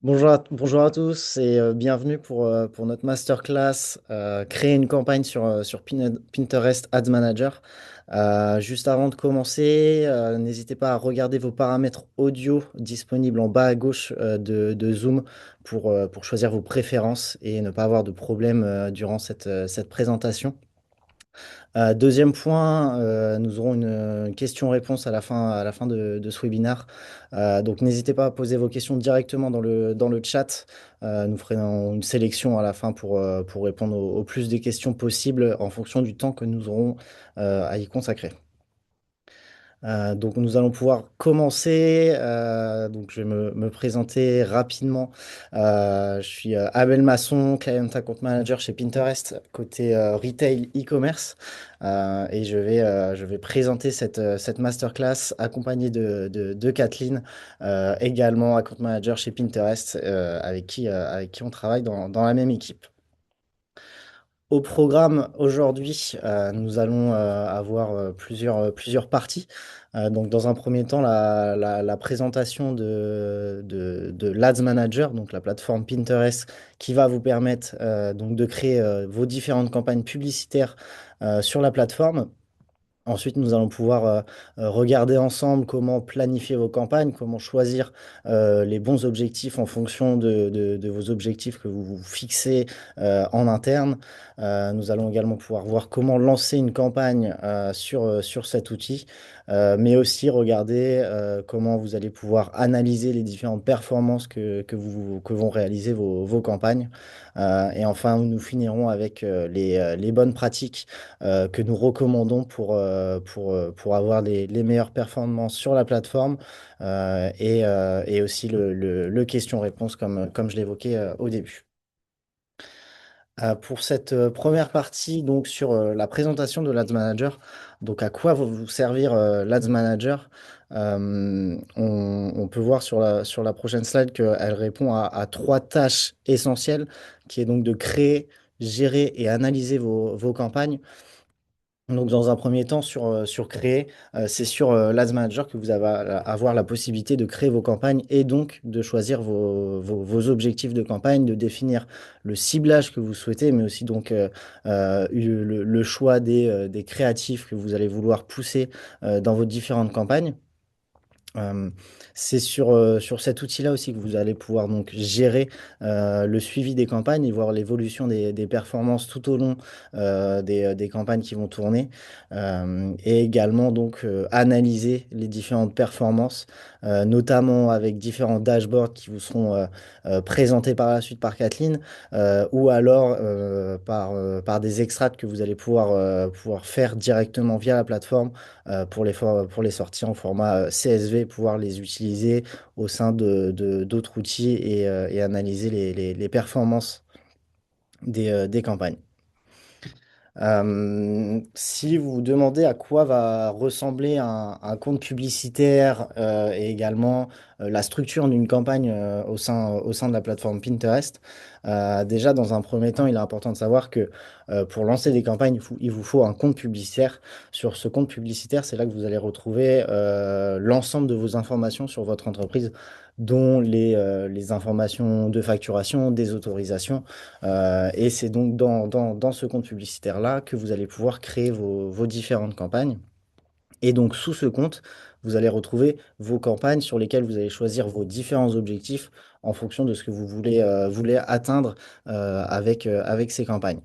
Bonjour à tous et bienvenue pour notre masterclass créer une campagne sur Pinterest Ads Manager. Juste avant de commencer, n'hésitez pas à regarder vos paramètres audio disponibles en bas à gauche de Zoom pour choisir vos préférences et ne pas avoir de problème durant cette présentation. Deuxième point, nous aurons une question-réponse à la fin de ce webinaire. Donc n'hésitez pas à poser vos questions directement dans le chat. Nous ferons une sélection à la fin pour répondre au plus de questions possibles en fonction du temps que nous aurons à y consacrer. Donc nous allons pouvoir commencer. Donc je vais me présenter rapidement. Je suis Abel Masson, Client Account Manager chez Pinterest, côté retail e-commerce. Et je vais présenter cette masterclass accompagnée de Kathleen, également Account Manager chez Pinterest, avec qui on travaille dans la même équipe. Au programme aujourd'hui, nous allons avoir plusieurs parties. Donc, dans un premier temps, la présentation de l'Ads Manager, donc la plateforme Pinterest, qui va vous permettre donc de créer vos différentes campagnes publicitaires sur la plateforme. Ensuite, nous allons pouvoir regarder ensemble comment planifier vos campagnes, comment choisir les bons objectifs en fonction de vos objectifs que vous vous fixez en interne. Nous allons également pouvoir voir comment lancer une campagne sur cet outil, mais aussi regarder comment vous allez pouvoir analyser les différentes performances que vont réaliser vos campagnes. Et enfin, nous finirons avec les bonnes pratiques que nous recommandons pour avoir les meilleures performances sur la plateforme et aussi le question-réponse comme je l'évoquais au début. Pour cette première partie, donc sur la présentation de l'Ads Manager, donc à quoi va vous servir l'Ads Manager? On peut voir sur la prochaine slide qu'elle répond à trois tâches essentielles, qui est donc de créer, gérer et analyser vos campagnes. Donc, dans un premier temps, sur créer, c'est sur l'Ads Manager que vous allez avoir la possibilité de créer vos campagnes et donc de choisir vos objectifs de campagne, de définir le ciblage que vous souhaitez, mais aussi donc le choix des créatifs que vous allez vouloir pousser dans vos différentes campagnes. Euh, c'est sur cet outil-là aussi que vous allez pouvoir donc gérer le suivi des campagnes et voir l'évolution des performances tout au long des campagnes qui vont tourner. Et également donc analyser les différentes performances, notamment avec différents dashboards qui vous seront présentés par la suite par Kathleen, ou alors par des extracts que vous allez pouvoir faire directement via la plateforme pour les sortir en format CSV, pouvoir les utiliser au sein d'autres outils et analyser les performances des campagnes. Si vous vous demandez à quoi va ressembler un compte publicitaire et également la structure d'une campagne au sein de la plateforme Pinterest, déjà dans un premier temps, il est important de savoir que pour lancer des campagnes, il vous faut un compte publicitaire. Sur ce compte publicitaire, c'est là que vous allez retrouver l'ensemble de vos informations sur votre entreprise, dont les informations de facturation, des autorisations. Et c'est donc dans ce compte publicitaire-là que vous allez pouvoir créer vos différentes campagnes. Et donc, sous ce compte, vous allez retrouver vos campagnes sur lesquelles vous allez choisir vos différents objectifs en fonction de ce que vous voulez atteindre avec ces campagnes.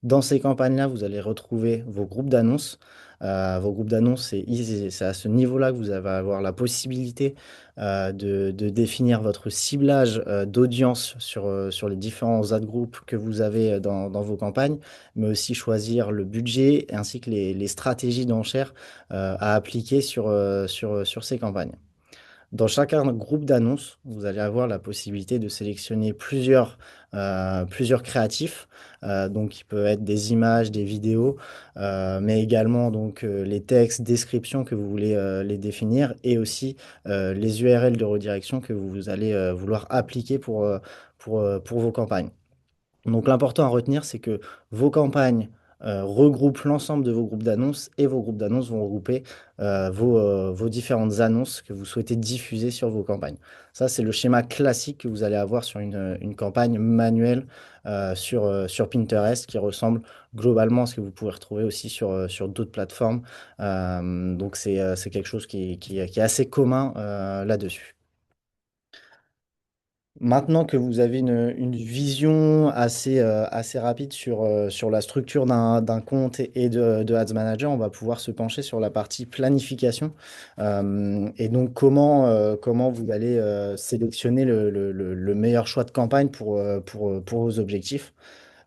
Dans ces campagnes-là, vous allez retrouver vos groupes d'annonces. Vos groupes d'annonces, c'est à ce niveau-là que vous allez avoir la possibilité de définir votre ciblage d'audience sur les différents ad groupes que vous avez dans vos campagnes, mais aussi choisir le budget ainsi que les stratégies d'enchères à appliquer sur ces campagnes. Dans chacun groupe d'annonces, vous allez avoir la possibilité de sélectionner plusieurs créatifs, donc qui peuvent être des images, des vidéos, mais également donc les textes, descriptions que vous voulez les définir et aussi les URL de redirection que vous allez vouloir appliquer pour vos campagnes. Donc l'important à retenir, c'est que vos campagnes regroupe l'ensemble de vos groupes d'annonces et vos groupes d'annonces vont regrouper vos différentes annonces que vous souhaitez diffuser sur vos campagnes. Ça, c'est le schéma classique que vous allez avoir sur une campagne manuelle sur Pinterest qui ressemble globalement à ce que vous pouvez retrouver aussi sur d'autres plateformes. Donc, c'est quelque chose qui est assez commun là-dessus. Maintenant que vous avez une vision assez rapide sur la structure d'un compte et de Ads Manager, on va pouvoir se pencher sur la partie planification. Et donc, comment vous allez sélectionner le meilleur choix de campagne pour vos objectifs.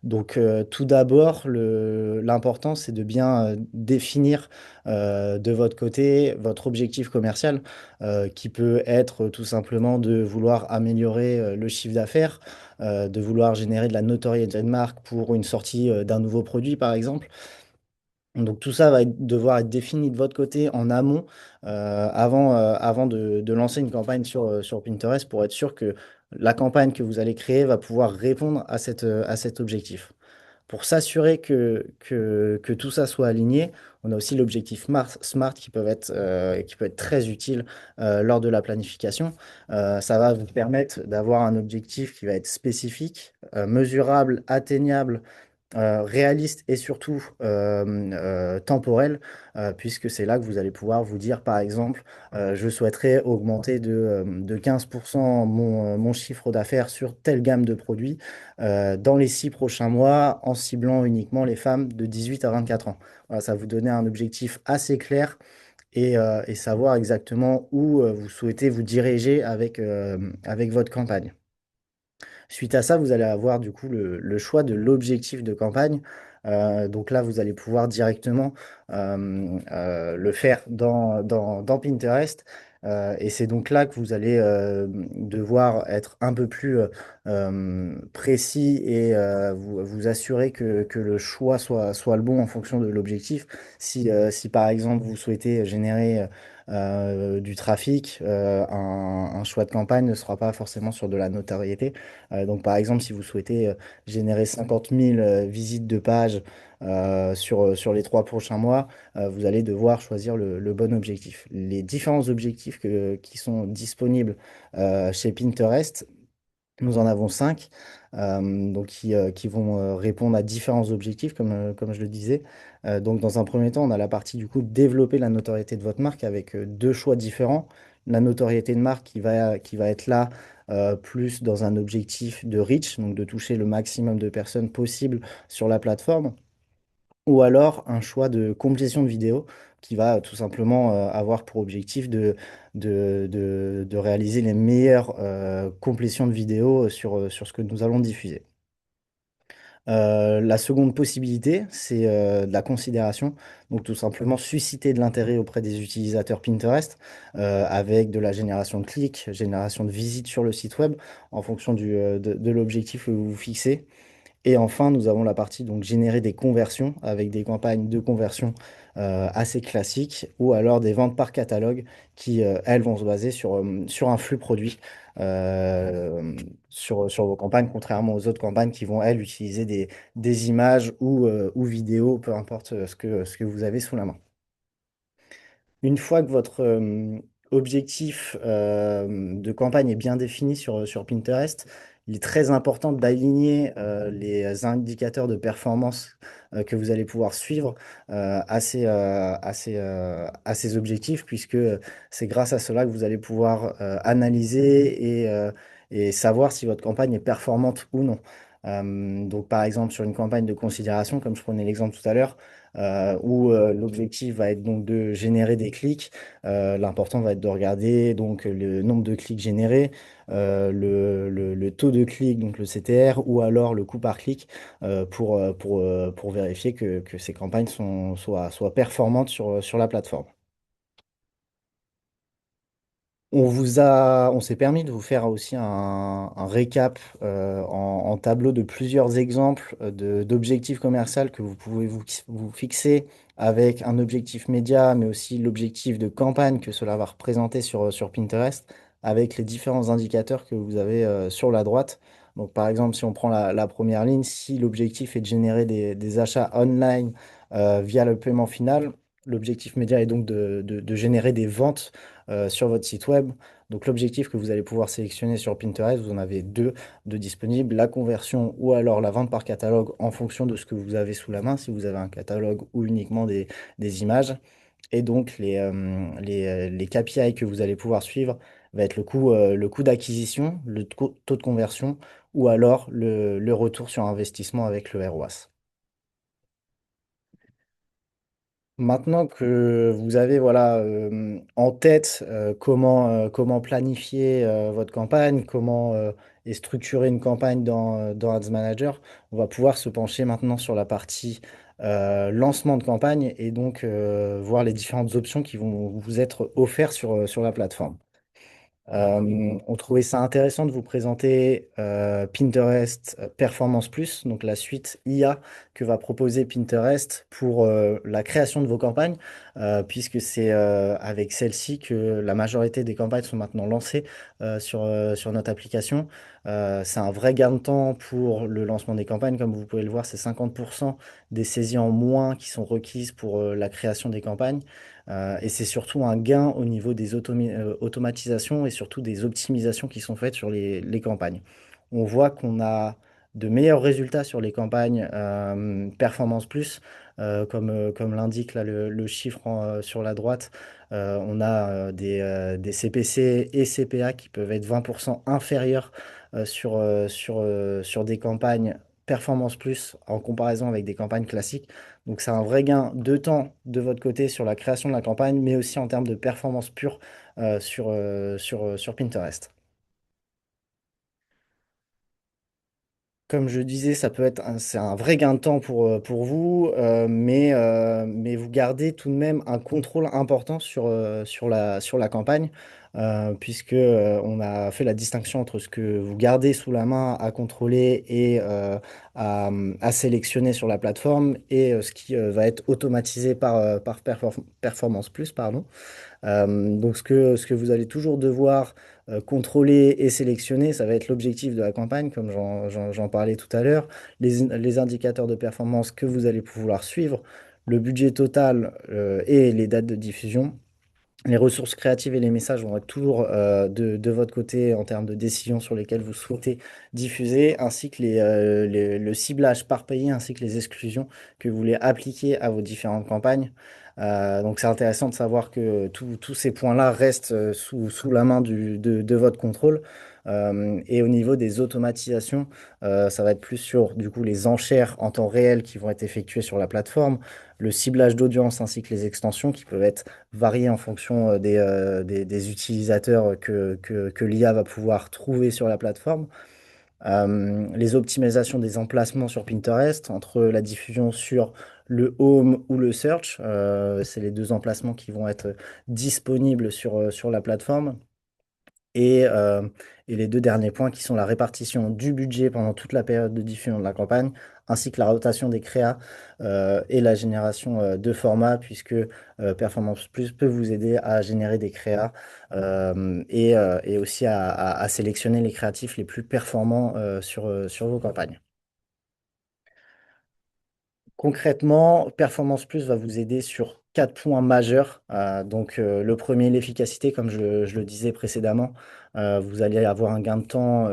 Donc, tout d'abord, l'important, c'est de bien définir de votre côté votre objectif commercial, qui peut être tout simplement de vouloir améliorer le chiffre d'affaires, de vouloir générer de la notoriété de marque pour une sortie d'un nouveau produit, par exemple. Donc tout ça devoir être défini de votre côté en amont avant de lancer une campagne sur Pinterest pour être sûr que la campagne que vous allez créer va pouvoir répondre à cet objectif. Pour s'assurer que tout ça soit aligné, on a aussi l'objectif SMART qui peut être très utile lors de la planification. Ça va vous permettre d'avoir un objectif qui va être spécifique, mesurable, atteignable, réaliste et surtout temporel, puisque c'est là que vous allez pouvoir vous dire, par exemple, je souhaiterais augmenter de 15% mon chiffre d'affaires sur telle gamme de produits dans les 6 prochains mois en ciblant uniquement les femmes de 18 à 24 ans. Voilà, ça va vous donner un objectif assez clair et savoir exactement où vous souhaitez vous diriger avec votre campagne. Suite à ça, vous allez avoir du coup le choix de l'objectif de campagne. Donc là, vous allez pouvoir directement le faire dans Pinterest. Et c'est donc là que vous allez devoir être un peu plus précis et vous assurer que le choix soit le bon en fonction de l'objectif. Si par exemple vous souhaitez générer du trafic, un choix de campagne ne sera pas forcément sur de la notoriété. Donc, par exemple, si vous souhaitez générer 50 000 visites de page sur les 3 prochains mois, vous allez devoir choisir le bon objectif. Les différents objectifs qui sont disponibles chez Pinterest, nous en avons 5, donc qui vont répondre à différents objectifs, comme je le disais. Donc, dans un premier temps, on a la partie du coup développer la notoriété de votre marque avec deux choix différents. La notoriété de marque qui va être là plus dans un objectif de reach, donc de toucher le maximum de personnes possible sur la plateforme, ou alors un choix de complétion de vidéo qui va tout simplement avoir pour objectif de réaliser les meilleures complétions de vidéos sur ce que nous allons diffuser. La seconde possibilité, c'est de la considération. Donc tout simplement susciter de l'intérêt auprès des utilisateurs Pinterest avec de la génération de clics, génération de visites sur le site web en fonction de l'objectif que vous vous fixez. Et enfin, nous avons la partie donc générer des conversions avec des campagnes de conversion assez classiques ou alors des ventes par catalogue qui, elles, vont se baser sur un flux produit euh, sur vos campagnes, contrairement aux autres campagnes qui vont, elles, utiliser des images ou vidéos, peu importe ce que vous avez sous la main. Une fois que votre objectif de campagne est bien défini sur Pinterest, il est très important d'aligner les indicateurs de performance que vous allez pouvoir suivre à ces objectifs, puisque c'est grâce à cela que vous allez pouvoir analyser et savoir si votre campagne est performante ou non. Donc, par exemple, sur une campagne de considération, comme je prenais l'exemple tout à l'heure, où l'objectif va être donc de générer des clics. L'important va être de regarder donc le nombre de clics générés, le taux de clic, donc le CTR, ou alors le coût par clic pour vérifier que ces campagnes soient performantes sur la plateforme. On s'est permis de vous faire aussi un récap en tableau de plusieurs exemples d'objectifs commerciaux que vous pouvez vous fixer avec un objectif média, mais aussi l'objectif de campagne que cela va représenter sur Pinterest, avec les différents indicateurs que vous avez sur la droite. Donc, par exemple, si on prend la première ligne, si l'objectif est de générer des achats online via le paiement final, l'objectif média est donc de générer des ventes sur votre site web. Donc, l'objectif que vous allez pouvoir sélectionner sur Pinterest, vous en avez deux de disponibles, la conversion ou alors la vente par catalogue en fonction de ce que vous avez sous la main, si vous avez un catalogue ou uniquement des images. Et donc, les KPI que vous allez pouvoir suivre va être le coût d'acquisition, taux de conversion ou alors le retour sur investissement avec le ROAS. Maintenant que vous avez voilà, en tête comment planifier votre campagne, comment et structurer une campagne dans Ads Manager, on va pouvoir se pencher maintenant sur la partie lancement de campagne et donc voir les différentes options qui vont vous être offertes sur la plateforme. On trouvait ça intéressant de vous présenter Pinterest Performance Plus, donc la suite IA que va proposer Pinterest pour la création de vos campagnes, puisque c'est avec celle-ci que la majorité des campagnes sont maintenant lancées sur notre application. C'est un vrai gain de temps pour le lancement des campagnes. Comme vous pouvez le voir, c'est 50% des saisies en moins qui sont requises pour la création des campagnes. Et c'est surtout un gain au niveau des automatisations et surtout des optimisations qui sont faites sur les campagnes. On voit qu'on a de meilleurs résultats sur les campagnes Performance Plus, comme l'indique là le chiffre sur la droite. On a des CPC et CPA qui peuvent être 20% inférieurs sur des campagnes Performance Plus en comparaison avec des campagnes classiques. Donc c'est un vrai gain de temps de votre côté sur la création de la campagne, mais aussi en termes de performance pure sur Pinterest. Comme je disais, ça peut être c'est un vrai gain de temps pour vous, mais vous gardez tout de même un contrôle important sur la campagne, puisque on a fait la distinction entre ce que vous gardez sous la main à contrôler et à sélectionner sur la plateforme et ce qui va être automatisé par Performance Plus, pardon. Donc ce que vous allez toujours devoir contrôler et sélectionner, ça va être l'objectif de la campagne, comme j'en parlais tout à l'heure, les indicateurs de performance que vous allez pouvoir suivre, le budget total et les dates de diffusion. Les ressources créatives et les messages vont être toujours de votre côté en termes de décisions sur lesquelles vous souhaitez diffuser, ainsi que le ciblage par pays, ainsi que les exclusions que vous voulez appliquer à vos différentes campagnes. Donc c'est intéressant de savoir que tous ces points-là restent sous la main de votre contrôle. Et au niveau des automatisations, ça va être plus sur du coup les enchères en temps réel qui vont être effectuées sur la plateforme, le ciblage d'audience ainsi que les extensions qui peuvent être varier en fonction des utilisateurs que l'IA va pouvoir trouver sur la plateforme. Les optimisations des emplacements sur Pinterest, entre la diffusion sur le home ou le search, c'est les deux emplacements qui vont être disponibles sur la plateforme. Et, euh, et les deux derniers points qui sont la répartition du budget pendant toute la période de diffusion de la campagne, ainsi que la rotation des créas et la génération de formats, puisque Performance Plus peut vous aider à générer des créas et aussi à sélectionner les créatifs les plus performants sur vos campagnes. Concrètement, Performance Plus va vous aider sur quatre points majeurs. Donc, le premier, l'efficacité, comme je le disais précédemment. Vous allez avoir un gain de temps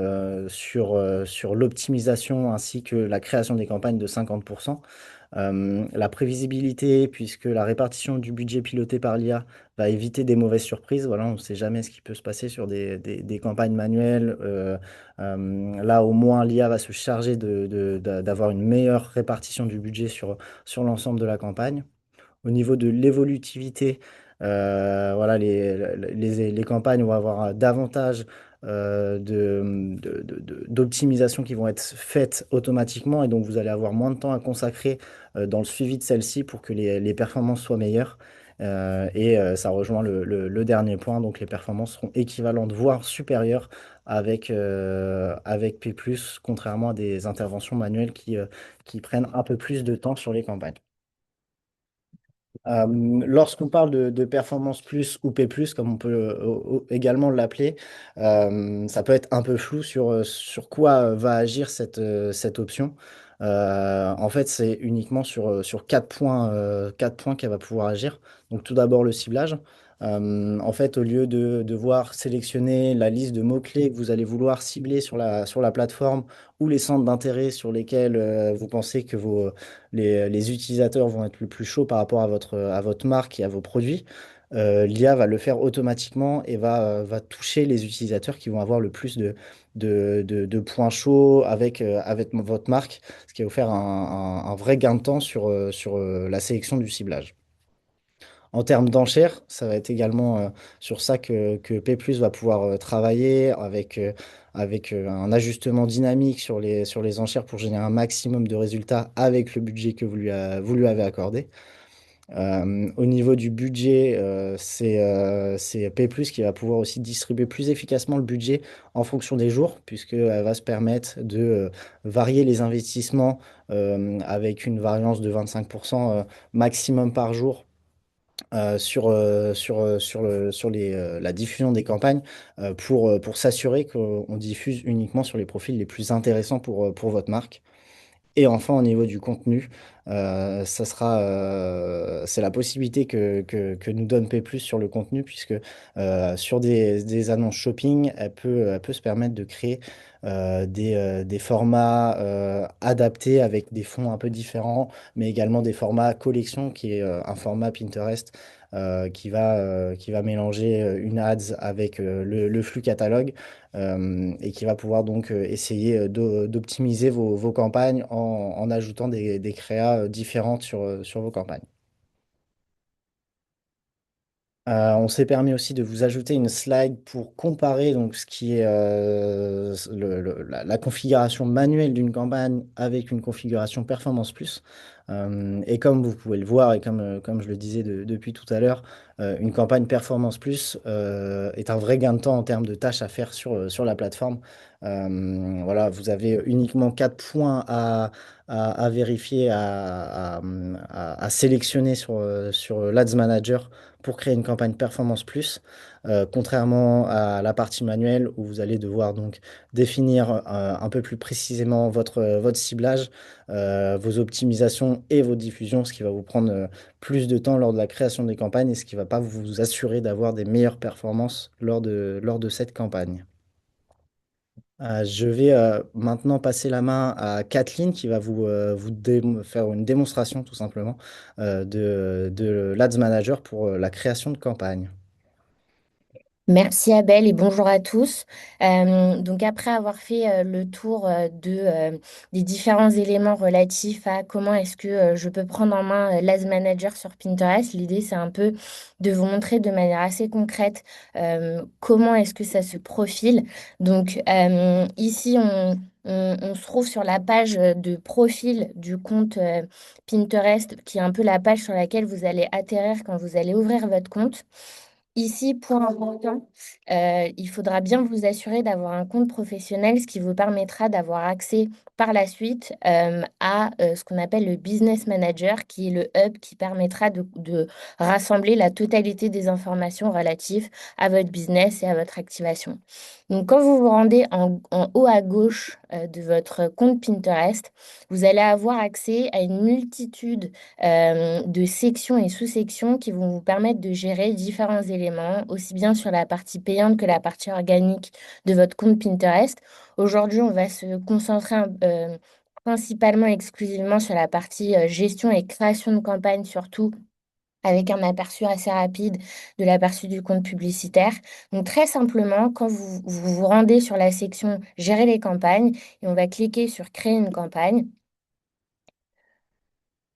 sur l'optimisation ainsi que la création des campagnes de 50%. La prévisibilité, puisque la répartition du budget piloté par l'IA va éviter des mauvaises surprises. Voilà, on ne sait jamais ce qui peut se passer sur des campagnes manuelles. Là, au moins, l'IA va se charger d'avoir une meilleure répartition du budget sur l'ensemble de la campagne. Au niveau de l'évolutivité, voilà, les campagnes vont avoir davantage d'optimisation qui vont être faites automatiquement et donc vous allez avoir moins de temps à consacrer dans le suivi de celles-ci pour que les performances soient meilleures. Ça rejoint le dernier point, donc les performances seront équivalentes, voire supérieures avec P+, contrairement à des interventions manuelles qui prennent un peu plus de temps sur les campagnes. Lorsqu'on parle de performance plus ou P+, comme on peut également l'appeler, ça peut être un peu flou sur quoi va agir cette option. En fait, c'est uniquement sur quatre points qu'elle va pouvoir agir. Donc, tout d'abord, le ciblage. En fait, au lieu de devoir sélectionner la liste de mots-clés que vous allez vouloir cibler sur la plateforme ou les centres d'intérêt sur lesquels vous pensez que les utilisateurs vont être le plus chauds par rapport à votre marque et à vos produits, l'IA va le faire automatiquement et va toucher les utilisateurs qui vont avoir le plus de points chauds avec votre marque, ce qui va vous faire un vrai gain de temps sur la sélection du ciblage. En termes d'enchères, ça va être également sur ça que P+ va pouvoir travailler avec un ajustement dynamique sur les enchères pour générer un maximum de résultats avec le budget que vous lui avez accordé. Au niveau du budget, c'est P+, qui va pouvoir aussi distribuer plus efficacement le budget en fonction des jours, puisqu'elle va se permettre de varier les investissements avec une variance de 25% maximum par jour sur la diffusion des campagnes pour s'assurer qu'on diffuse uniquement sur les profils les plus intéressants pour votre marque. Et enfin, au niveau du contenu, c'est la possibilité que nous donne P+, sur le contenu, puisque sur des annonces shopping, elle peut se permettre de créer des formats adaptés avec des fonds un peu différents, mais également des formats collection, qui est un format Pinterest qui va mélanger une ads avec le flux catalogue et qui va pouvoir donc essayer d'optimiser vos campagnes en ajoutant des créas différentes sur vos campagnes. On s'est permis aussi de vous ajouter une slide pour comparer donc ce qui est la configuration manuelle d'une campagne avec une configuration Performance Plus. Et comme vous pouvez le voir et comme je le disais depuis tout à l'heure, une campagne Performance Plus est un vrai gain de temps en termes de tâches à faire sur la plateforme. Voilà, vous avez uniquement 4 points à vérifier, à sélectionner sur l'Ads Manager pour créer une campagne Performance Plus, contrairement à la partie manuelle où vous allez devoir donc définir un peu plus précisément votre ciblage, vos optimisations et vos diffusions, ce qui va vous prendre plus de temps lors de la création des campagnes et ce qui ne va pas vous assurer d'avoir des meilleures performances lors de cette campagne. Je vais maintenant passer la main à Kathleen qui va vous faire une démonstration tout simplement de l'Ads Manager pour la création de campagne. Merci Abel et bonjour à tous. Donc après avoir fait le tour des différents éléments relatifs à comment est-ce que je peux prendre en main l'Ads Manager sur Pinterest, l'idée c'est un peu de vous montrer de manière assez concrète comment est-ce que ça se profile. Donc ici on se trouve sur la page de profil du compte Pinterest qui est un peu la page sur laquelle vous allez atterrir quand vous allez ouvrir votre compte. Ici, point important, il faudra bien vous assurer d'avoir un compte professionnel, ce qui vous permettra d'avoir accès par la suite à ce qu'on appelle le Business Manager, qui est le hub qui permettra de rassembler la totalité des informations relatives à votre business et à votre activation. Donc, quand vous vous rendez en haut à gauche de votre compte Pinterest, vous allez avoir accès à une multitude de sections et sous-sections qui vont vous permettre de gérer différents éléments, aussi bien sur la partie payante que la partie organique de votre compte Pinterest. Aujourd'hui, on va se concentrer principalement exclusivement sur la partie gestion et création de campagne, surtout avec un aperçu assez rapide de l'aperçu du compte publicitaire. Donc très simplement, quand vous rendez sur la section Gérer les campagnes, et on va cliquer sur Créer une campagne.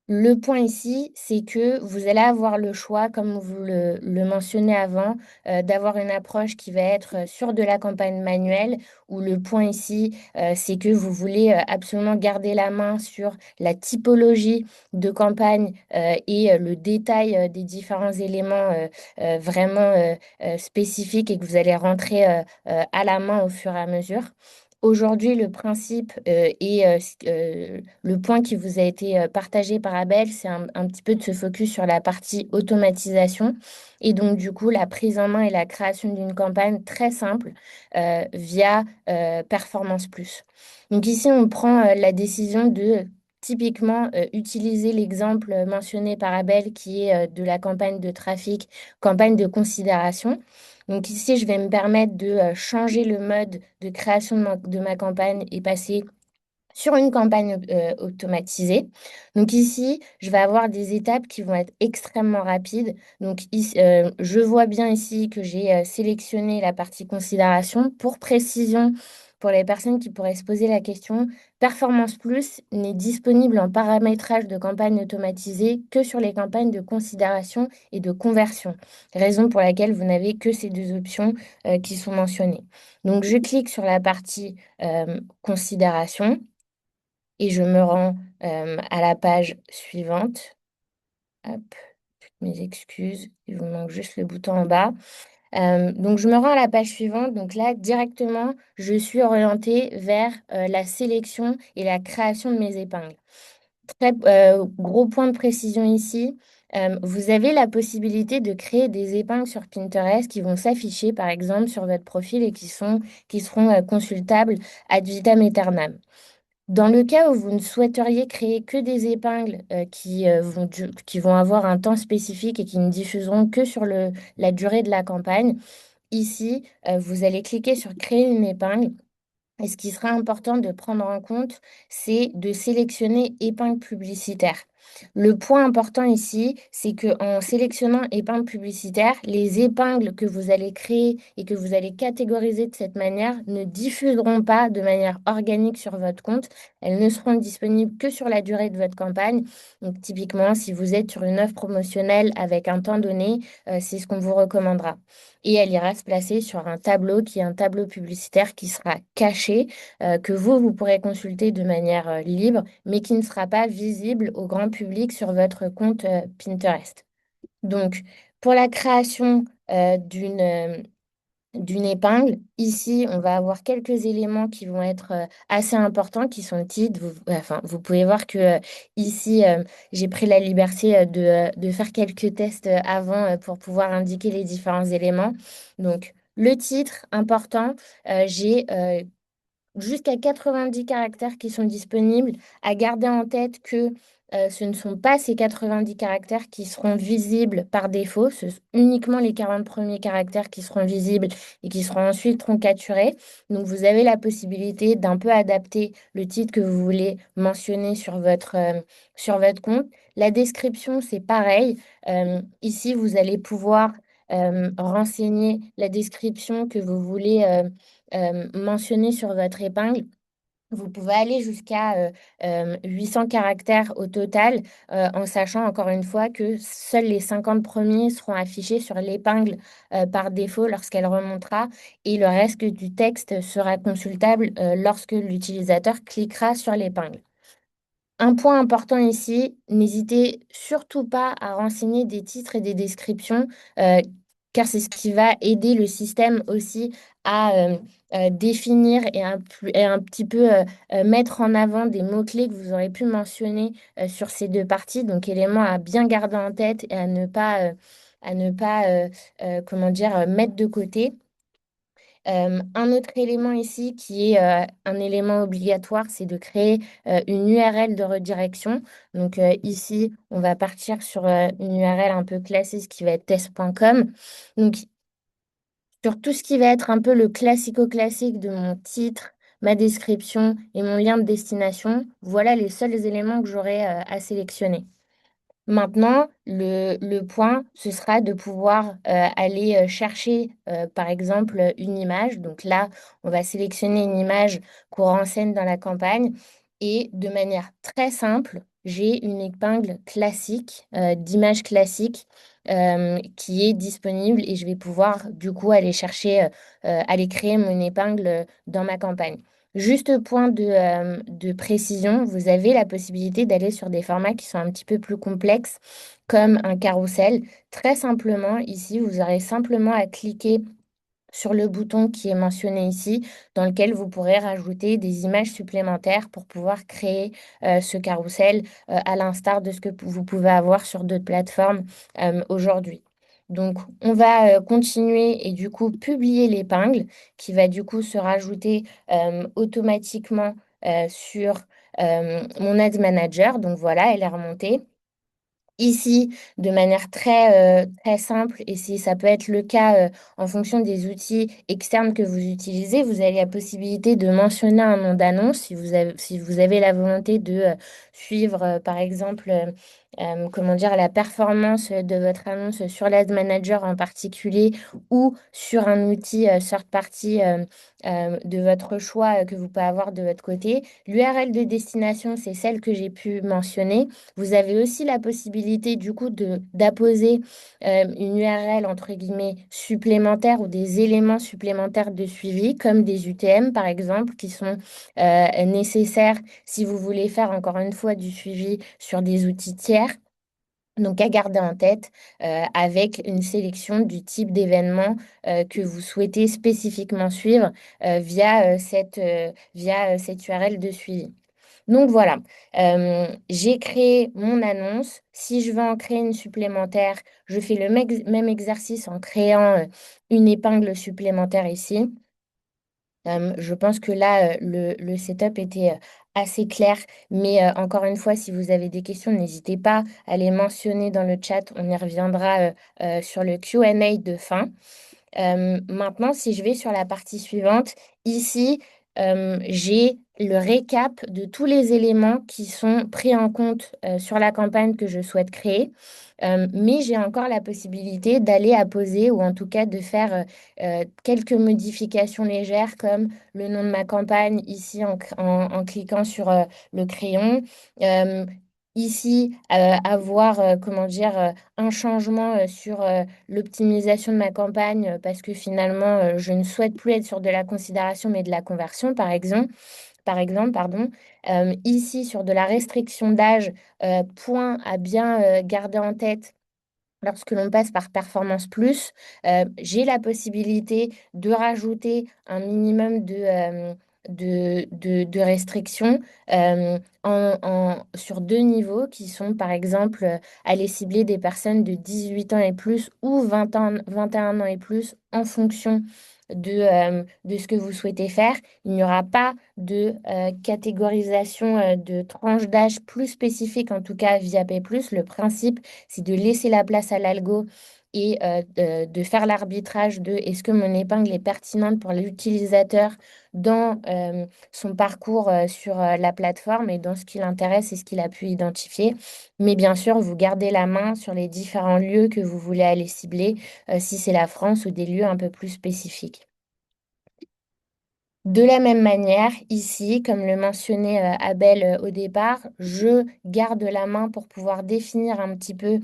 Le point ici, c'est que vous allez avoir le choix, comme vous le mentionnez avant, d'avoir une approche qui va être sur de la campagne manuelle, où le point ici, c'est que vous voulez absolument garder la main sur la typologie de campagne et le détail des différents éléments vraiment spécifiques et que vous allez rentrer à la main au fur et à mesure. Aujourd'hui, le principe et le point qui vous a été partagé par Abel, c'est un petit peu de se focus sur la partie automatisation et donc du coup la prise en main et la création d'une campagne très simple via Performance Plus. Donc ici, on prend la décision de typiquement utiliser l'exemple mentionné par Abel qui est de la campagne de trafic, campagne de considération. Donc ici, je vais me permettre de changer le mode de création de ma campagne et passer sur une campagne automatisée. Donc ici, je vais avoir des étapes qui vont être extrêmement rapides. Donc ici, je vois bien ici que j'ai sélectionné la partie considération. Pour précision, pour les personnes qui pourraient se poser la question, Performance Plus n'est disponible en paramétrage de campagne automatisée que sur les campagnes de considération et de conversion. Raison pour laquelle vous n'avez que ces deux options qui sont mentionnées. Donc je clique sur la partie considération et je me rends à la page suivante. Hop, toutes mes excuses, il vous manque juste le bouton en bas. Donc, je me rends à la page suivante. Donc là, directement, je suis orientée vers la sélection et la création de mes épingles. Très gros point de précision ici. Vous avez la possibilité de créer des épingles sur Pinterest qui vont s'afficher, par exemple, sur votre profil et qui seront consultables ad vitam aeternam. Dans le cas où vous ne souhaiteriez créer que des épingles qui vont avoir un temps spécifique et qui ne diffuseront que sur la durée de la campagne, ici, vous allez cliquer sur Créer une épingle. Et ce qui sera important de prendre en compte, c'est de sélectionner épingle publicitaire. Le point important ici, c'est qu'en sélectionnant épingle publicitaire, les épingles que vous allez créer et que vous allez catégoriser de cette manière ne diffuseront pas de manière organique sur votre compte. Elles ne seront disponibles que sur la durée de votre campagne. Donc typiquement, si vous êtes sur une offre promotionnelle avec un temps donné, c'est ce qu'on vous recommandera. Et elle ira se placer sur un tableau qui est un tableau publicitaire qui sera caché, que vous pourrez consulter de manière libre, mais qui ne sera pas visible au grand public sur votre compte Pinterest. Donc, pour la création d'une épingle, ici, on va avoir quelques éléments qui vont être assez importants, qui sont le titre. Enfin, vous pouvez voir que ici, j'ai pris la liberté de faire quelques tests avant pour pouvoir indiquer les différents éléments. Donc, le titre, important, j'ai jusqu'à 90 caractères qui sont disponibles. À garder en tête que ce ne sont pas ces 90 caractères qui seront visibles par défaut. Ce sont uniquement les 40 premiers caractères qui seront visibles et qui seront ensuite troncaturés. Donc, vous avez la possibilité d'un peu adapter le titre que vous voulez mentionner sur votre compte. La description, c'est pareil. Ici, vous allez pouvoir renseigner la description que vous voulez mentionner sur votre épingle. Vous pouvez aller jusqu'à 800 caractères au total, en sachant encore une fois que seuls les 50 premiers seront affichés sur l'épingle par défaut lorsqu'elle remontera et le reste du texte sera consultable lorsque l'utilisateur cliquera sur l'épingle. Un point important ici, n'hésitez surtout pas à renseigner des titres et des descriptions, euh, car c'est ce qui va aider le système aussi à définir et un petit peu mettre en avant des mots-clés que vous aurez pu mentionner sur ces deux parties. Donc, éléments à bien garder en tête et à ne pas comment dire, mettre de côté. Un autre élément ici qui est un élément obligatoire, c'est de créer une URL de redirection. Donc ici, on va partir sur une URL un peu classique qui va être test.com. Donc sur tout ce qui va être un peu le classico-classique de mon titre, ma description et mon lien de destination, voilà les seuls éléments que j'aurai à sélectionner. Maintenant, le point, ce sera de pouvoir aller chercher, par exemple, une image. Donc là, on va sélectionner une image qu'on renseigne dans la campagne. Et de manière très simple, j'ai une épingle classique, d'image classique, qui est disponible et je vais pouvoir du coup aller chercher, aller créer mon épingle dans ma campagne. Juste point de précision, vous avez la possibilité d'aller sur des formats qui sont un petit peu plus complexes, comme un carrousel. Très simplement, ici, vous aurez simplement à cliquer sur le bouton qui est mentionné ici, dans lequel vous pourrez rajouter des images supplémentaires pour pouvoir créer ce carrousel à l'instar de ce que vous pouvez avoir sur d'autres plateformes aujourd'hui. Donc, on va continuer et du coup publier l'épingle qui va du coup se rajouter automatiquement sur mon Ads Manager. Donc voilà, elle est remontée. Ici, de manière très simple, et si ça peut être le cas en fonction des outils externes que vous utilisez, vous avez la possibilité de mentionner un nom d'annonce si vous avez la volonté de suivre, par exemple, comment dire, la performance de votre annonce sur l'Ad Manager en particulier ou sur un outil third party de votre choix que vous pouvez avoir de votre côté. L'URL de destination, c'est celle que j'ai pu mentionner. Vous avez aussi la possibilité du coup d'apposer une URL entre guillemets supplémentaire ou des éléments supplémentaires de suivi comme des UTM par exemple qui sont nécessaires si vous voulez faire encore une fois du suivi sur des outils tiers. Donc, à garder en tête avec une sélection du type d'événement que vous souhaitez spécifiquement suivre via cette URL de suivi. Donc voilà, j'ai créé mon annonce. Si je veux en créer une supplémentaire, je fais le même exercice en créant une épingle supplémentaire ici. Je pense que là, le setup était assez clair, mais encore une fois, si vous avez des questions, n'hésitez pas à les mentionner dans le chat. On y reviendra sur le Q&A de fin. Maintenant, si je vais sur la partie suivante, ici, j'ai le récap de tous les éléments qui sont pris en compte sur la campagne que je souhaite créer. Mais j'ai encore la possibilité d'aller apposer ou en tout cas de faire quelques modifications légères comme le nom de ma campagne ici en cliquant sur le crayon. Euh, Ici, avoir, comment dire, un changement sur l'optimisation de ma campagne parce que finalement, je ne souhaite plus être sur de la considération, mais de la conversion, pardon. Ici, sur de la restriction d'âge, point à bien garder en tête. Lorsque l'on passe par Performance Plus, j'ai la possibilité de rajouter un minimum de restrictions sur deux niveaux qui sont par exemple aller cibler des personnes de 18 ans et plus ou 21 ans et plus en fonction de ce que vous souhaitez faire. Il n'y aura pas de catégorisation de tranches d'âge plus spécifique, en tout cas via P+. Le principe, c'est de laisser la place à l'algo et de faire l'arbitrage de est-ce que mon épingle est pertinente pour l'utilisateur dans son parcours sur la plateforme et dans ce qui l'intéresse et ce qu'il a pu identifier. Mais bien sûr, vous gardez la main sur les différents lieux que vous voulez aller cibler, si c'est la France ou des lieux un peu plus spécifiques. De la même manière, ici, comme le mentionnait Abel au départ, je garde la main pour pouvoir définir un petit peu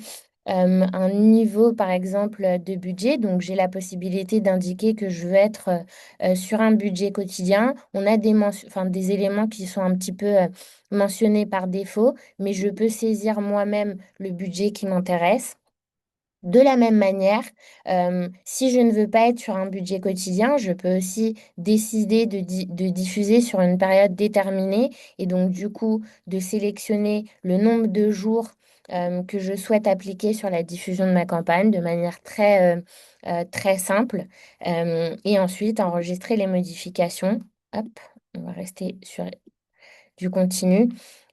un niveau, par exemple, de budget. Donc, j'ai la possibilité d'indiquer que je veux être sur un budget quotidien. On a des éléments qui sont un petit peu mentionnés par défaut, mais je peux saisir moi-même le budget qui m'intéresse. De la même manière, si je ne veux pas être sur un budget quotidien, je peux aussi décider de diffuser sur une période déterminée et donc du coup de sélectionner le nombre de jours que je souhaite appliquer sur la diffusion de ma campagne de manière très simple et ensuite enregistrer les modifications. Hop, on va rester sur du continu.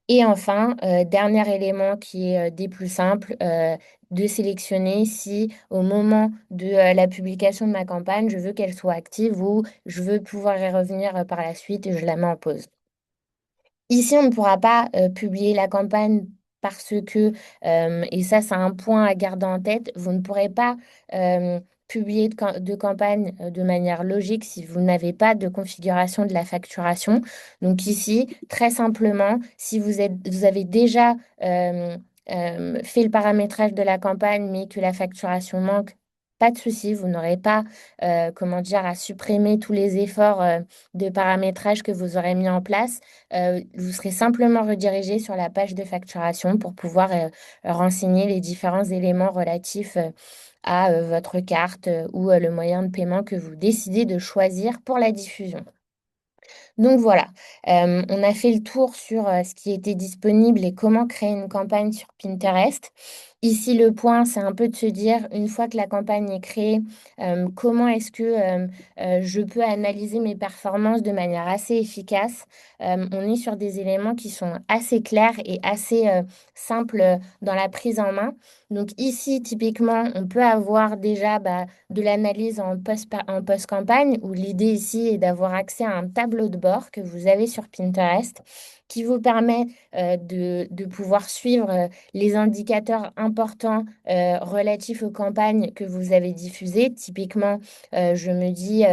Et enfin, dernier élément qui est des plus simples, de sélectionner si au moment de la publication de ma campagne, je veux qu'elle soit active ou je veux pouvoir y revenir par la suite et je la mets en pause. Ici, on ne pourra pas publier la campagne parce que, et ça c'est un point à garder en tête, vous ne pourrez pas publier de campagne de manière logique si vous n'avez pas de configuration de la facturation. Donc ici, très simplement, si vous avez déjà fait le paramétrage de la campagne mais que la facturation manque, pas de souci, vous n'aurez pas, comment dire, à supprimer tous les efforts de paramétrage que vous aurez mis en place. Vous serez simplement redirigé sur la page de facturation pour pouvoir renseigner les différents éléments relatifs à votre carte ou le moyen de paiement que vous décidez de choisir pour la diffusion. Donc voilà, on a fait le tour sur ce qui était disponible et comment créer une campagne sur Pinterest. Ici, le point, c'est un peu de se dire, une fois que la campagne est créée, comment est-ce que je peux analyser mes performances de manière assez efficace. On est sur des éléments qui sont assez clairs et assez simples dans la prise en main. Donc ici, typiquement, on peut avoir déjà de l'analyse en post-campagne, où l'idée ici est d'avoir accès à un tableau de bord que vous avez sur Pinterest qui vous permet de pouvoir suivre les indicateurs importants relatifs aux campagnes que vous avez diffusées. Typiquement, je me dis...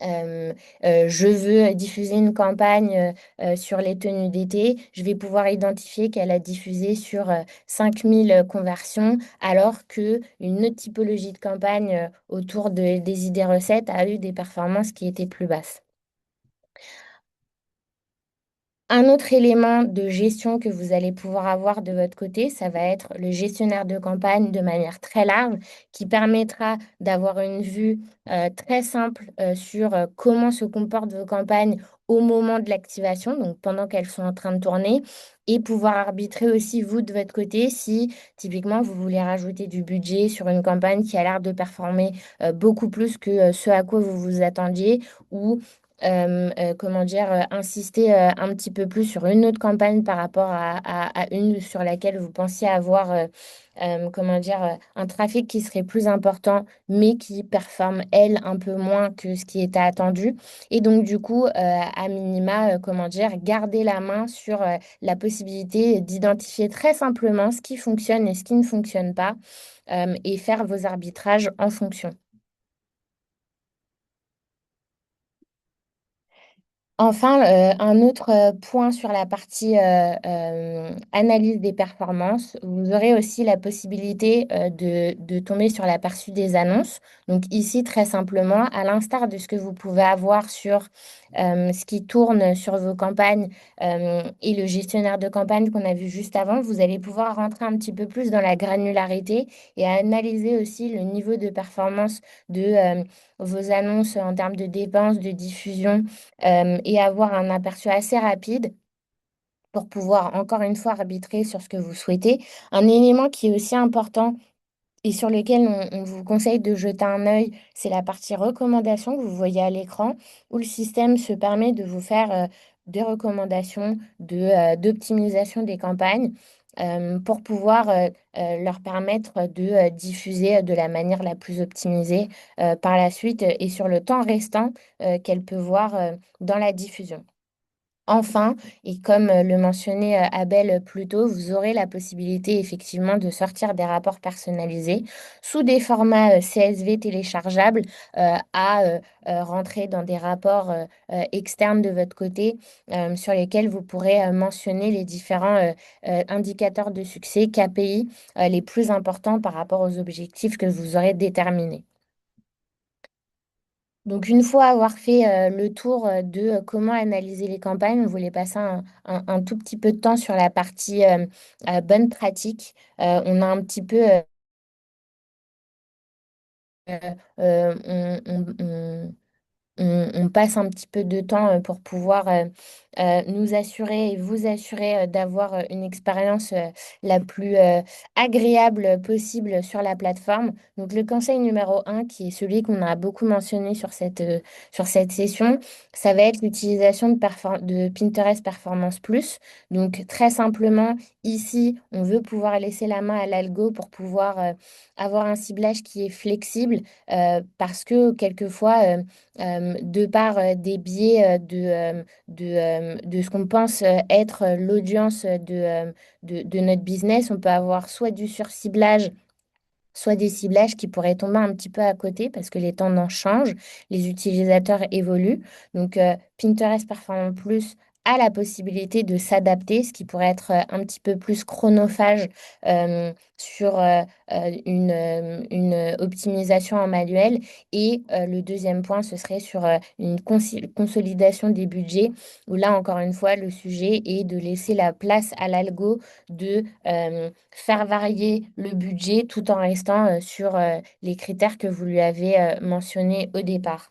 je veux diffuser une campagne sur les tenues d'été. Je vais pouvoir identifier qu'elle a diffusé sur 5000 conversions, alors qu'une autre typologie de campagne autour des idées recettes a eu des performances qui étaient plus basses. Un autre élément de gestion que vous allez pouvoir avoir de votre côté, ça va être le gestionnaire de campagne de manière très large, qui permettra d'avoir une vue très simple sur comment se comportent vos campagnes au moment de l'activation, donc pendant qu'elles sont en train de tourner, et pouvoir arbitrer aussi, vous, de votre côté, si typiquement vous voulez rajouter du budget sur une campagne qui a l'air de performer beaucoup plus que ce à quoi vous vous attendiez, ou comment dire, insister un petit peu plus sur une autre campagne par rapport à une sur laquelle vous pensiez avoir, comment dire, un trafic qui serait plus important, mais qui performe, elle, un peu moins que ce qui était attendu. Et donc, du coup, à minima, comment dire, garder la main sur la possibilité d'identifier très simplement ce qui fonctionne et ce qui ne fonctionne pas, et faire vos arbitrages en fonction. Enfin, un autre point sur la partie analyse des performances, vous aurez aussi la possibilité de tomber sur l'aperçu des annonces. Donc ici, très simplement, à l'instar de ce que vous pouvez avoir sur ce qui tourne sur vos campagnes et le gestionnaire de campagne qu'on a vu juste avant, vous allez pouvoir rentrer un petit peu plus dans la granularité et analyser aussi le niveau de performance de vos annonces en termes de dépenses, de diffusion et avoir un aperçu assez rapide pour pouvoir encore une fois arbitrer sur ce que vous souhaitez. Un élément qui est aussi important et sur lequel on vous conseille de jeter un œil, c'est la partie recommandation que vous voyez à l'écran, où le système se permet de vous faire des recommandations d'optimisation des campagnes pour pouvoir leur permettre de diffuser de la manière la plus optimisée par la suite et sur le temps restant qu'elle peut voir dans la diffusion. Enfin, et comme le mentionnait Abel plus tôt, vous aurez la possibilité effectivement de sortir des rapports personnalisés sous des formats CSV téléchargeables à rentrer dans des rapports externes de votre côté sur lesquels vous pourrez mentionner les différents indicateurs de succès, KPI, les plus importants par rapport aux objectifs que vous aurez déterminés. Donc, une fois avoir fait le tour de comment analyser les campagnes, on voulait passer un tout petit peu de temps sur la partie bonne pratique. On a un petit peu on passe un petit peu de temps pour pouvoir nous assurer et vous assurer d'avoir une expérience la plus agréable possible sur la plateforme. Donc le conseil numéro un, qui est celui qu'on a beaucoup mentionné sur cette session, ça va être l'utilisation de Pinterest Performance Plus. Donc très simplement, ici, on veut pouvoir laisser la main à l'algo pour pouvoir avoir un ciblage qui est flexible parce que quelquefois de par des biais de ce qu'on pense être l'audience de notre business, on peut avoir soit du surciblage, soit des ciblages qui pourraient tomber un petit peu à côté parce que les tendances changent, les utilisateurs évoluent. Donc, Pinterest Performance Plus a la possibilité de s'adapter, ce qui pourrait être un petit peu plus chronophage sur une optimisation en manuel. Et le deuxième point, ce serait sur une consolidation des budgets, où là, encore une fois, le sujet est de laisser la place à l'algo de faire varier le budget tout en restant sur les critères que vous lui avez mentionnés au départ.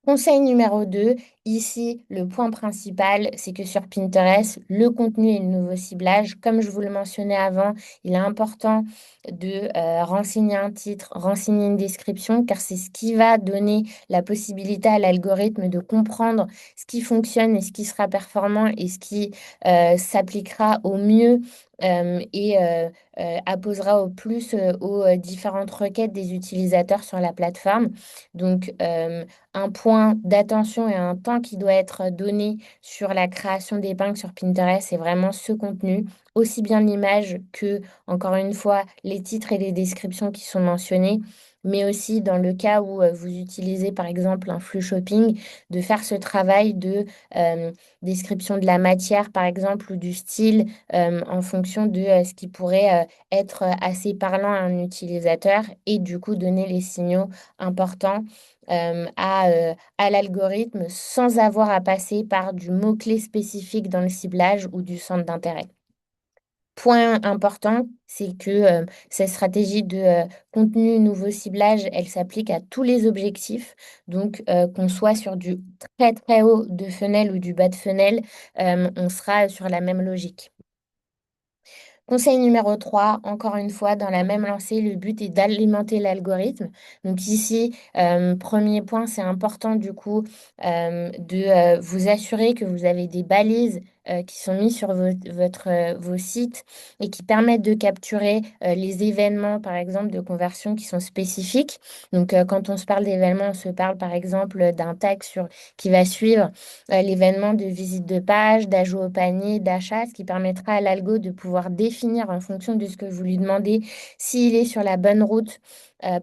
Conseil numéro 2, ici, le point principal, c'est que sur Pinterest, le contenu et le nouveau ciblage, comme je vous le mentionnais avant, il est important de renseigner un titre, renseigner une description, car c'est ce qui va donner la possibilité à l'algorithme de comprendre ce qui fonctionne et ce qui sera performant et ce qui s'appliquera au mieux et apposera au plus aux différentes requêtes des utilisateurs sur la plateforme. Donc, un point d'attention et un temps qui doit être donné sur la création d'épingles sur Pinterest, c'est vraiment ce contenu, aussi bien l'image que, encore une fois, les titres et les descriptions qui sont mentionnés, mais aussi dans le cas où vous utilisez par exemple un flux shopping, de faire ce travail de description de la matière par exemple ou du style en fonction de ce qui pourrait être assez parlant à un utilisateur et du coup donner les signaux importants à l'algorithme sans avoir à passer par du mot-clé spécifique dans le ciblage ou du centre d'intérêt. Point important, c'est que cette stratégie de contenu nouveau ciblage, elle s'applique à tous les objectifs. Donc, qu'on soit sur du très très haut de funnel ou du bas de funnel, on sera sur la même logique. Conseil numéro 3, encore une fois, dans la même lancée, le but est d'alimenter l'algorithme. Donc ici, premier point, c'est important du coup de vous assurer que vous avez des balises qui sont mises sur vos sites et qui permettent de capturer les événements, par exemple, de conversion qui sont spécifiques. Donc quand on se parle d'événements, on se parle par exemple d'un tag qui va suivre l'événement de visite de page, d'ajout au panier, d'achat, ce qui permettra à l'algo de pouvoir définir en fonction de ce que vous lui demandez s'il est sur la bonne route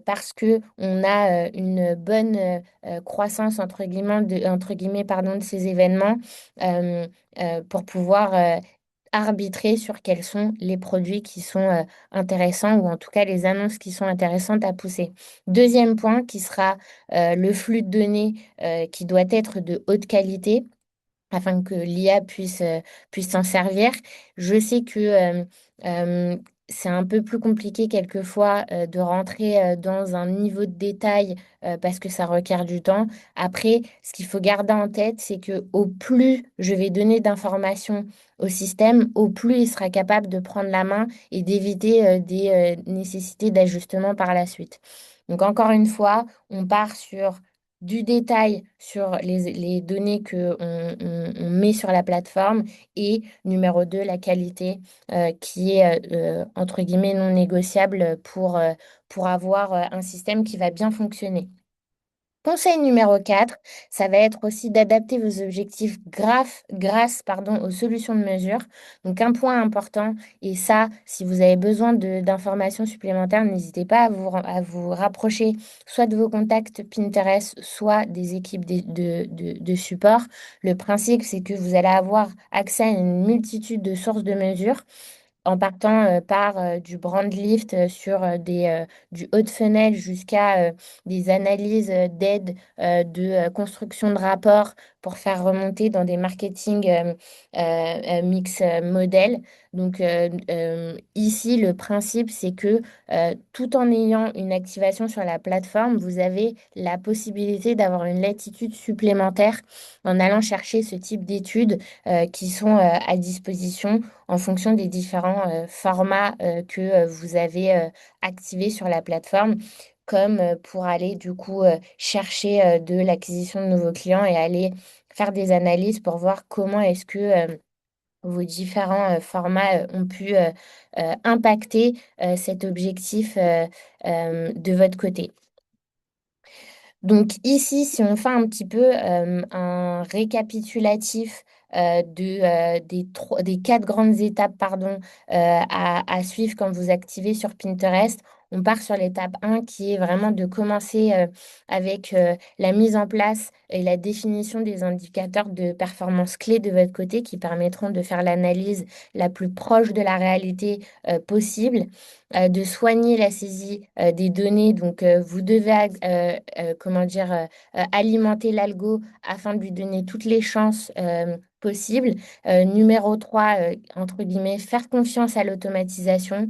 parce que on a une bonne croissance entre guillemets pardon, de ces événements euh, pour pouvoir arbitrer sur quels sont les produits qui sont intéressants ou en tout cas les annonces qui sont intéressantes à pousser. Deuxième point qui sera le flux de données qui doit être de haute qualité afin que l'IA puisse s'en servir. Je sais que euh, c'est un peu plus compliqué quelquefois de rentrer dans un niveau de détail parce que ça requiert du temps. Après, ce qu'il faut garder en tête, c'est que au plus je vais donner d'informations au système, au plus il sera capable de prendre la main et d'éviter des nécessités d'ajustement par la suite. Donc encore une fois, on part sur du détail sur les données que on met sur la plateforme et numéro 2, la qualité qui est entre guillemets non négociable pour avoir un système qui va bien fonctionner. Conseil numéro 4, ça va être aussi d'adapter vos objectifs grâce aux solutions de mesure. Donc un point important, et ça, si vous avez besoin d'informations supplémentaires, n'hésitez pas à vous rapprocher soit de vos contacts Pinterest, soit des équipes de support. Le principe, c'est que vous allez avoir accès à une multitude de sources de mesures en partant par du brand lift sur du haut de funnel jusqu'à des analyses d'aide de construction de rapports pour faire remonter dans des marketing mix modèles. Donc ici, le principe, c'est que tout en ayant une activation sur la plateforme, vous avez la possibilité d'avoir une latitude supplémentaire en allant chercher ce type d'études qui sont à disposition en fonction des différents formats que vous avez activés sur la plateforme, comme pour aller du coup chercher de l'acquisition de nouveaux clients et aller faire des analyses pour voir comment est-ce que vos différents formats ont pu impacter cet objectif de votre côté. Donc ici, si on fait un petit peu un récapitulatif des quatre grandes étapes pardon, à suivre quand vous activez sur Pinterest, on part sur l'étape 1 qui est vraiment de commencer avec la mise en place et la définition des indicateurs de performance clés de votre côté qui permettront de faire l'analyse la plus proche de la réalité possible, de soigner la saisie des données. Donc, vous devez, comment dire, alimenter l'algo afin de lui donner toutes les chances possibles. Numéro 3, entre guillemets, faire confiance à l'automatisation.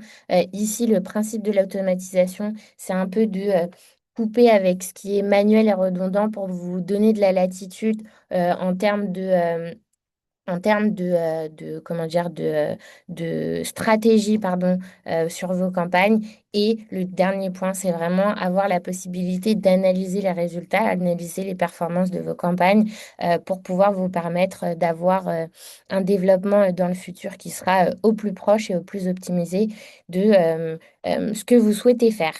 Ici, le principe de l'automatisation, c'est un peu de couper avec ce qui est manuel et redondant pour vous donner de la latitude en termes comment dire, de stratégie, pardon, sur vos campagnes. Et le dernier point, c'est vraiment avoir la possibilité d'analyser les résultats, analyser les performances de vos campagnes pour pouvoir vous permettre d'avoir un développement dans le futur qui sera au plus proche et au plus optimisé de ce que vous souhaitez faire.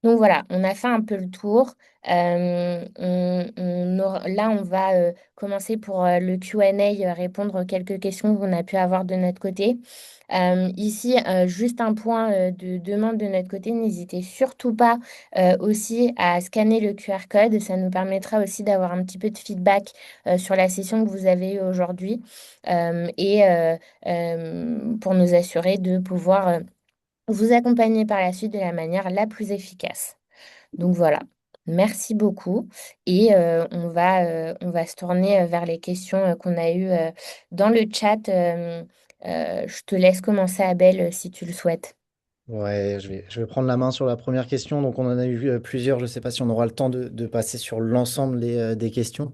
Donc voilà, on a fait un peu le tour. Là, on va commencer pour le Q&A, répondre aux quelques questions qu'on a pu avoir de notre côté. Ici, juste un point de demande de notre côté, n'hésitez surtout pas aussi à scanner le QR code. Ça nous permettra aussi d'avoir un petit peu de feedback sur la session que vous avez eue aujourd'hui pour nous assurer de pouvoir vous accompagner par la suite de la manière la plus efficace. Donc voilà, merci beaucoup. Et on va se tourner vers les questions qu'on a eues dans le chat. Je te laisse commencer, Abel, si tu le souhaites. Ouais, je vais prendre la main sur la première question. Donc, on en a eu plusieurs. Je ne sais pas si on aura le temps de passer sur l'ensemble des questions.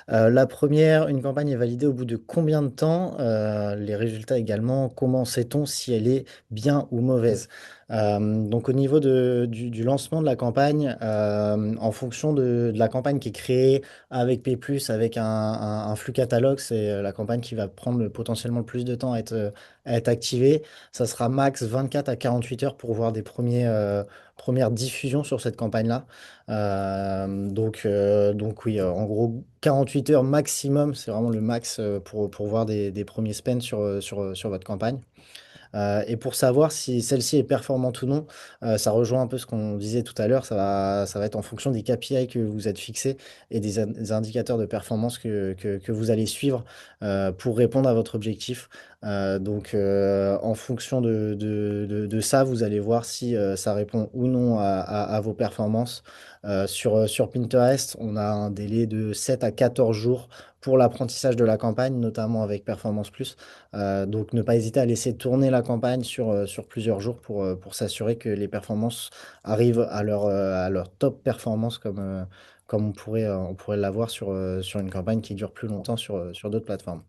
La première, une campagne est validée au bout de combien de temps? Les résultats également, comment sait-on si elle est bien ou mauvaise? Donc au niveau du lancement de la campagne, en fonction de la campagne qui est créée avec P+, avec un flux catalogue, c'est la campagne qui va prendre potentiellement le plus de temps à être activée. Ça sera max 24 à 48 heures pour voir des premières diffusions sur cette campagne-là. Donc oui, en gros, 48 heures maximum, c'est vraiment le max pour voir des premiers spends sur votre campagne. Et pour savoir si celle-ci est performante ou non, ça rejoint un peu ce qu'on disait tout à l'heure, ça va être en fonction des KPI que vous êtes fixés et des indicateurs de performance que vous allez suivre pour répondre à votre objectif. Donc, en fonction de ça, vous allez voir si ça répond ou non à vos performances. Sur Pinterest, on a un délai de 7 à 14 jours pour l'apprentissage de la campagne, notamment avec Performance Plus. Donc, ne pas hésiter à laisser tourner la campagne sur plusieurs jours pour s'assurer que les performances arrivent à leur top performance comme on pourrait l'avoir sur une campagne qui dure plus longtemps sur d'autres plateformes.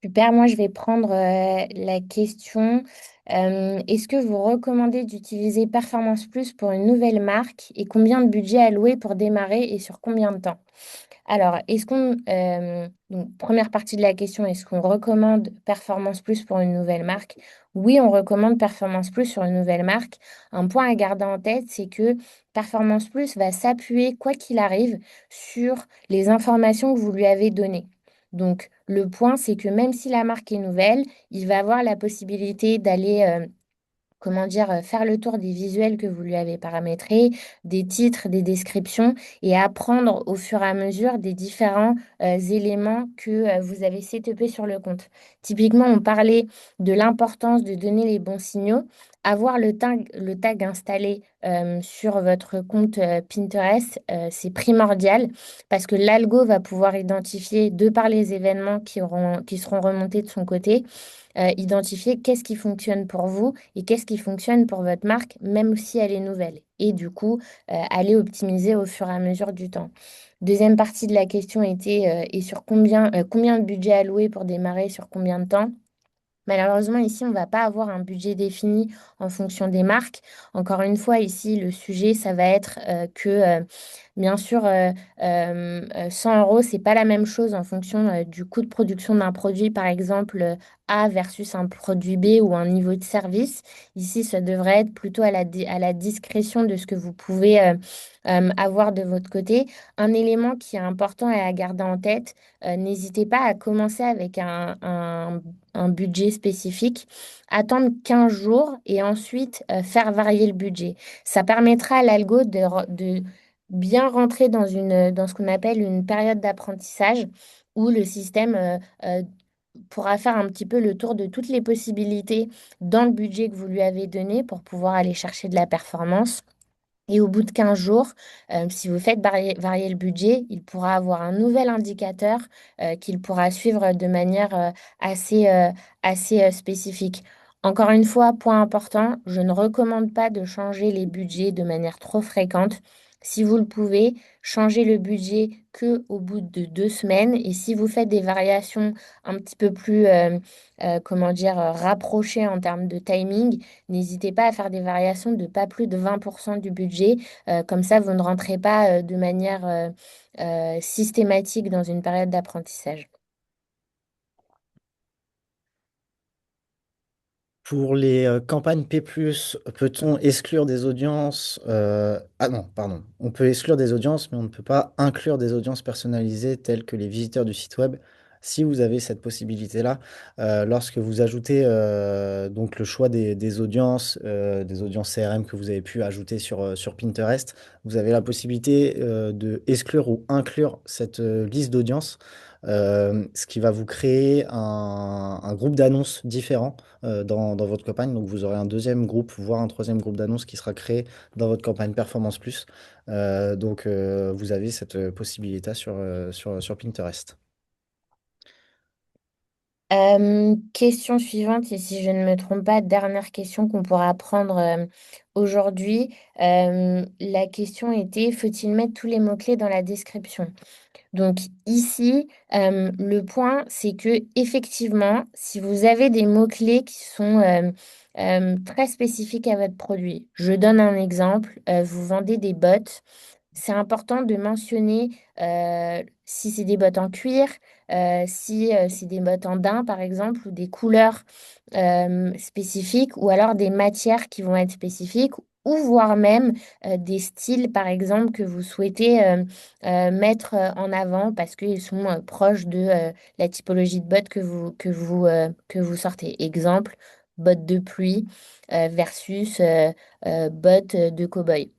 Super, moi je vais prendre la question. Est-ce que vous recommandez d'utiliser Performance Plus pour une nouvelle marque et combien de budget alloué pour démarrer et sur combien de temps? Alors, donc, première partie de la question, est-ce qu'on recommande Performance Plus pour une nouvelle marque? Oui, on recommande Performance Plus sur une nouvelle marque. Un point à garder en tête, c'est que Performance Plus va s'appuyer, quoi qu'il arrive, sur les informations que vous lui avez données. Donc, le point, c'est que même si la marque est nouvelle, il va avoir la possibilité d'aller comment dire, faire le tour des visuels que vous lui avez paramétrés, des titres, des descriptions et apprendre au fur et à mesure des différents éléments que vous avez setupés sur le compte. Typiquement, on parlait de l'importance de donner les bons signaux. Avoir le tag installé sur votre compte Pinterest, c'est primordial parce que l'algo va pouvoir identifier, de par les événements qui seront remontés de son côté, identifier qu'est-ce qui fonctionne pour vous et qu'est-ce qui fonctionne pour votre marque, même si elle est nouvelle. Et du coup, aller optimiser au fur et à mesure du temps. Deuxième partie de la question était et sur combien de budget alloué pour démarrer, sur combien de temps? Malheureusement, ici, on ne va pas avoir un budget défini en fonction des marques. Encore une fois, ici, le sujet, ça va être que Bien sûr, 100 euros, c'est pas la même chose en fonction du coût de production d'un produit, par exemple A versus un produit B ou un niveau de service. Ici, ça devrait être plutôt à la discrétion de ce que vous pouvez avoir de votre côté. Un élément qui est important et à garder en tête, n'hésitez pas à commencer avec un budget spécifique, attendre 15 jours et ensuite faire varier le budget. Ça permettra à l'algo de bien rentrer dans ce qu'on appelle une période d'apprentissage où le système pourra faire un petit peu le tour de toutes les possibilités dans le budget que vous lui avez donné pour pouvoir aller chercher de la performance. Et au bout de 15 jours, si vous faites varier le budget, il pourra avoir un nouvel indicateur qu'il pourra suivre de manière assez, assez spécifique. Encore une fois, point important, je ne recommande pas de changer les budgets de manière trop fréquente. Si vous le pouvez, changez le budget que au bout de 2 semaines. Et si vous faites des variations un petit peu plus, comment dire, rapprochées en termes de timing, n'hésitez pas à faire des variations de pas plus de 20% du budget. Comme ça, vous ne rentrez pas de manière systématique dans une période d'apprentissage. Pour les campagnes P+, peut-on exclure des audiences Ah non, pardon. On peut exclure des audiences, mais on ne peut pas inclure des audiences personnalisées telles que les visiteurs du site web. Si vous avez cette possibilité-là, lorsque vous ajoutez donc le choix des audiences CRM que vous avez pu ajouter sur Pinterest, vous avez la possibilité de exclure ou inclure cette liste d'audiences, ce qui va vous créer un groupe d'annonces différent dans votre campagne. Donc, vous aurez un deuxième groupe, voire un troisième groupe d'annonces qui sera créé dans votre campagne Performance Plus. Vous avez cette possibilité sur Pinterest. Question suivante, et si je ne me trompe pas, dernière question qu'on pourra prendre aujourd'hui. La question était, faut-il mettre tous les mots-clés dans la description? Donc ici, le point, c'est que effectivement, si vous avez des mots-clés qui sont très spécifiques à votre produit, je donne un exemple, vous vendez des bottes, c'est important de mentionner si c'est des bottes en cuir, si c'est des bottes en daim par exemple, ou des couleurs spécifiques, ou alors des matières qui vont être spécifiques, ou voire même des styles par exemple que vous souhaitez mettre en avant parce qu'ils sont proches de la typologie de bottes que vous sortez. Exemple, bottes de pluie versus bottes de cow-boy.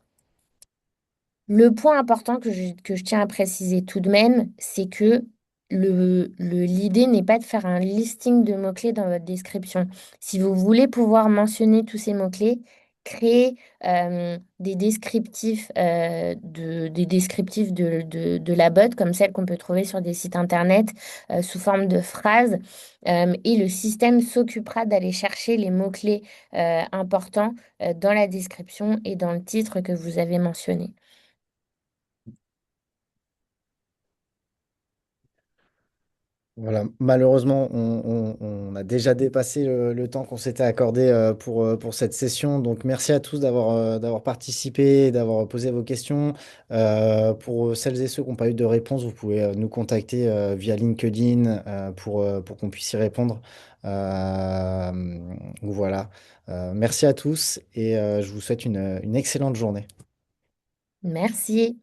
Le point important que je tiens à préciser tout de même, c'est que l'idée n'est pas de faire un listing de mots-clés dans votre description. Si vous voulez pouvoir mentionner tous ces mots-clés, créez des descriptifs de la botte, comme celles qu'on peut trouver sur des sites internet sous forme de phrases. Et le système s'occupera d'aller chercher les mots-clés importants dans la description et dans le titre que vous avez mentionné. Voilà, malheureusement, on a déjà dépassé le temps qu'on s'était accordé pour cette session. Donc, merci à tous d'avoir participé, d'avoir posé vos questions. Pour celles et ceux qui n'ont pas eu de réponse, vous pouvez nous contacter via LinkedIn pour qu'on puisse y répondre. Voilà. Merci à tous et je vous souhaite une excellente journée. Merci.